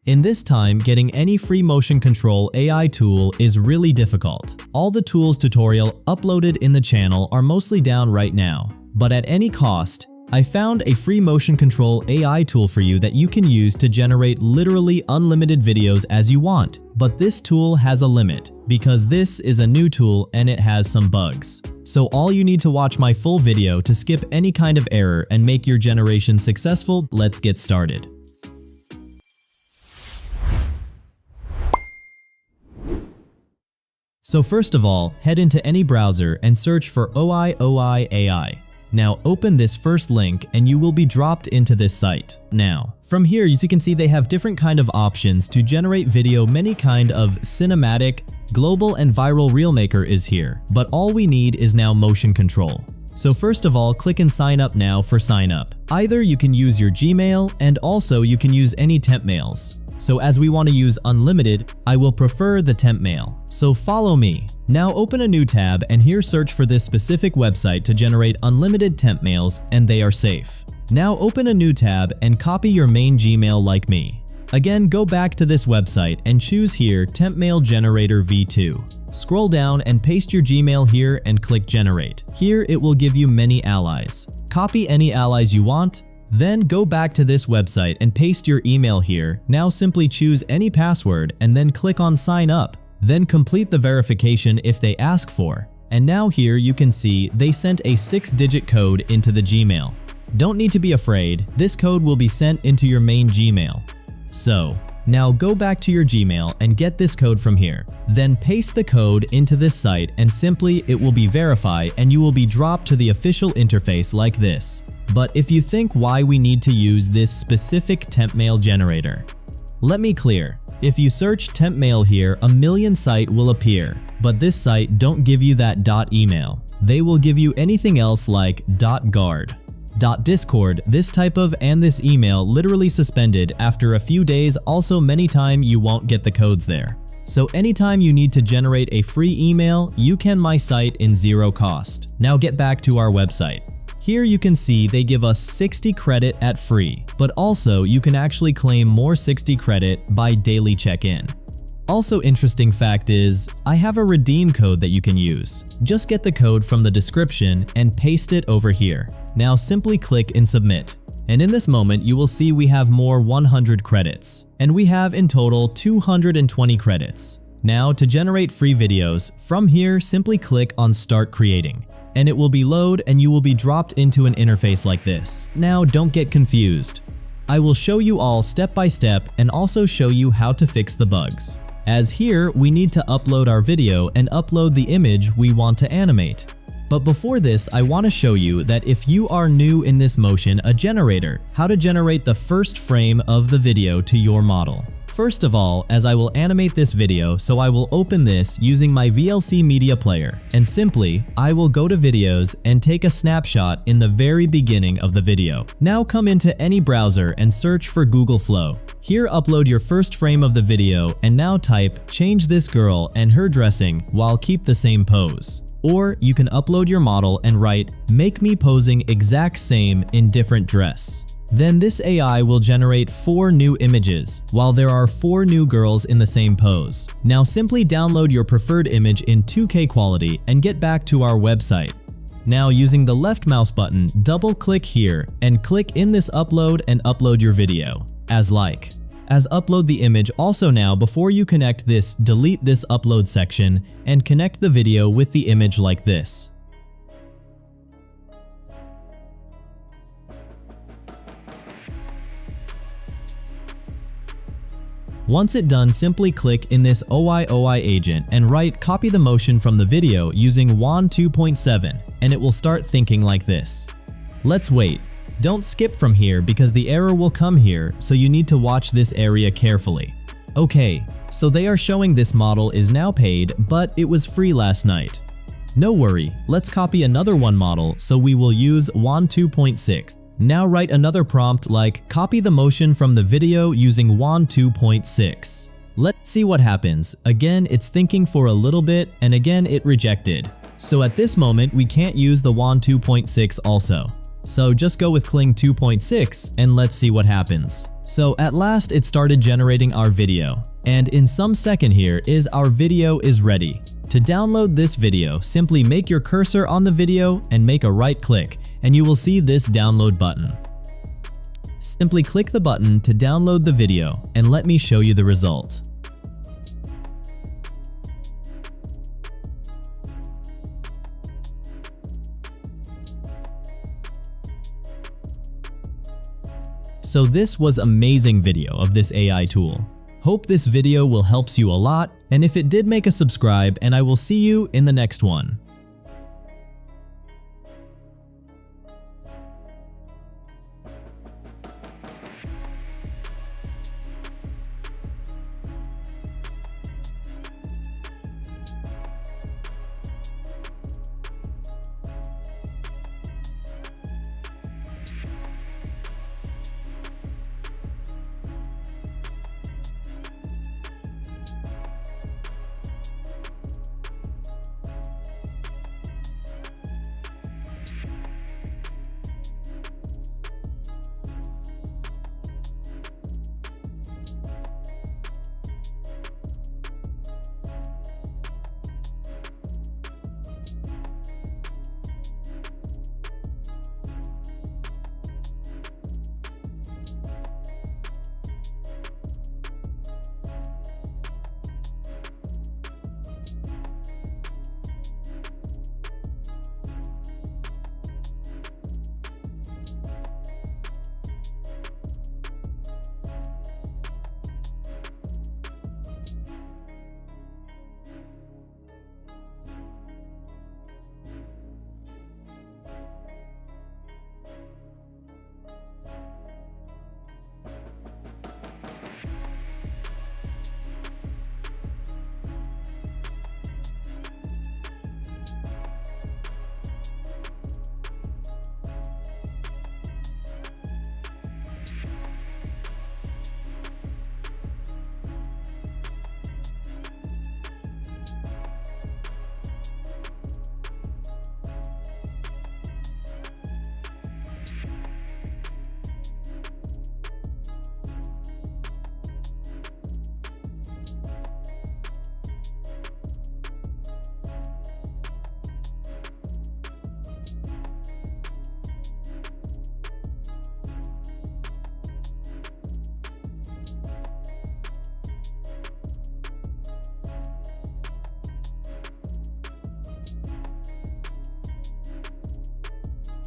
In this time, getting any free motion control AI tool is really difficult. All the tools tutorial uploaded in the channel are mostly down right now, but at any cost, I found a free motion control AI tool for you that you can use to generate literally unlimited videos as you want. But this tool has a limit, because this is a new tool and it has some bugs. So all you need to watch my full video to skip any kind of error and make your generation successful. Let's get started. So first of all, head into any browser and search for OI AI. Now open this first link and you will be dropped into this site. Now, from here as you can see they have different kind of options to generate video. Many kind of cinematic, global and viral reel maker is here, but all we need is now motion control. So first of all, click and sign up now for sign up. Either you can use your Gmail and also you can use any temp mails. So as we want to use unlimited, I will prefer the temp mail. So follow me. Now open a new tab and here search for this specific website to generate unlimited temp mails and they are safe. Now open a new tab and copy your main Gmail like me. Again, go back to this website and choose here Temp Mail Generator V2. Scroll down and paste your Gmail here and click Generate. Here it will give you many allies. Copy any allies you want. Then go back to this website and paste your email here. Now simply choose any password and then click on sign up. Then complete the verification if they ask for. And now here you can see they sent a 6-digit code into the Gmail. Don't need to be afraid, this code will be sent into your main Gmail. So, now go back to your Gmail and get this code from here. Then paste the code into this site and simply it will be verified and you will be dropped to the official interface like this. But if you think why we need to use this specific temp mail generator, let me clear. If you search temp mail here, a million site will appear, but this site don't give you that .email. They will give you anything else like .guard, .discord, this type of and this email literally suspended after a few days. Also many time you won't get the codes there. So anytime you need to generate a free email, you can my site in zero cost. Now get back to our website. Here you can see they give us 60 credit at free, but also you can actually claim more 60 credit by daily check-in. Also interesting fact is, I have a redeem code that you can use. Just get the code from the description and paste it over here. Now simply click and submit. And in this moment you will see we have more 100 credits. And we have in total 220 credits. Now to generate free videos, from here simply click on Start Creating. And it will be load and you will be dropped into an interface like this. Now don't get confused. I will show you all step by step and also show you how to fix the bugs. As here we need to upload our video and upload the image we want to animate. But before this I want to show you that if you are new in this motion a generator, how to generate the first frame of the video to your model. First of all, as I will animate this video, so I will open this using my VLC media player and simply I will go to videos and take a snapshot in the very beginning of the video. Now come into any browser and search for Google Flow. Here upload your first frame of the video and now type change this girl and her dressing while keep the same pose. Or you can upload your model and write make me posing exact same in different dress. Then this AI will generate 4 new images, while there are 4 new girls in the same pose. Now simply download your preferred image in 2K quality and get back to our website. Now using the left mouse button, double click here and click in this upload and upload your video. As upload the image. Also now before you connect this, delete this upload section and connect the video with the image like this. Once it done, simply click in this OI agent and write copy the motion from the video using WAN 2.7 and it will start thinking like this. Let's wait. Don't skip from here because the error will come here, so you need to watch this area carefully. Okay, so they are showing this model is now paid, but it was free last night. No worry, let's copy another one model, so we will use WAN 2.6. Now write another prompt like copy the motion from the video using WAN 2.6. Let's see what happens. Again, it's thinking for a little bit and again it rejected. So at this moment we can't use the WAN 2.6 also. So just go with Kling 2.6 and let's see what happens. So at last it started generating our video, and in some second here is our video is ready. To download this video, simply make your cursor on the video and make a right click, and you will see this download button. Simply click the button to download the video, and let me show you the result. So this was amazing video of this AI tool. Hope this video will helps you a lot, and if it did, make a subscribe, and I will see you in the next one.